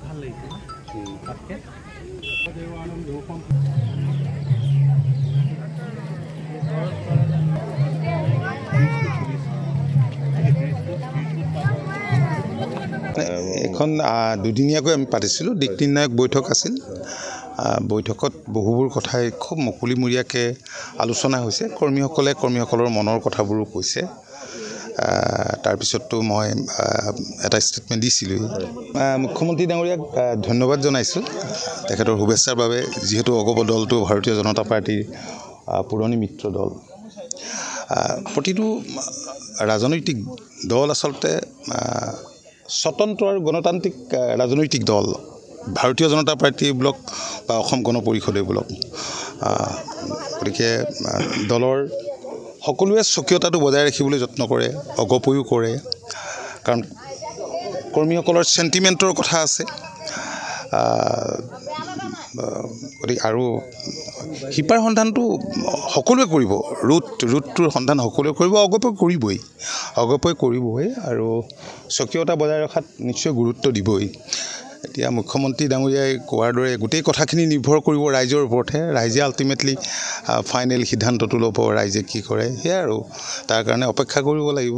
ভাল লাগিছে তাতকে এখন দুদিনীয়াকৈ আমি পাতিছিলোঁ দিক নিৰ্ণায়ক বৈঠক আছিল বৈঠকত বহুবোৰ কথাই খুব মুকলিমূৰীয়াকৈ আলোচনা হৈছে কৰ্মীসকলৰ মনৰ কথাবোৰো কৈছে তাৰপিছততো মই এটা ষ্টেটমেণ্ট দিছিলোঁ মুখ্যমন্ত্ৰী ডাঙৰীয়াক ধন্যবাদ জনাইছোঁ তেখেতৰ শুভেচ্ছাৰ বাবে যিহেতু অগপ দলটো ভাৰতীয় জনতা পাৰ্টীৰ পুৰণি মিত্ৰ দল প্ৰতিটো ৰাজনৈতিক দল আচলতে স্বতন্ত্ৰ আৰু গণতান্ত্ৰিক ৰাজনৈতিক দল ভাৰতীয় জনতা পাৰ্টী ব্লক বা অসম গণ পৰিষদে ব্লক গতিকে দলৰ সকলোৱে স্বকীয়তাটো বজাই ৰাখিবলৈ যত্ন কৰে অগপয়ো কৰে কাৰণ কৰ্মীসকলৰ চেণ্টিমেণ্টৰ কথা আছে গতিকে আৰু শিপাৰ সন্ধানটো সকলোৱে কৰিব ৰুটটোৰ সন্ধান সকলোৱে কৰিব অগপয় কৰিবই আৰু স্বকীয়তা বজাই ৰখাত নিশ্চয় গুৰুত্ব দিবই এতিয়া মুখ্যমন্ত্ৰী ডাঙৰীয়াই কোৱাৰ দৰে গোটেই কথাখিনি নিৰ্ভৰ কৰিব ৰাইজৰ ওপৰতহে ৰাইজে আল্টিমেটলি ফাইনেল সিদ্ধান্তটো ল'ব ৰাইজে কি কৰে সেয়া আৰু তাৰ কাৰণে অপেক্ষা কৰিব লাগিব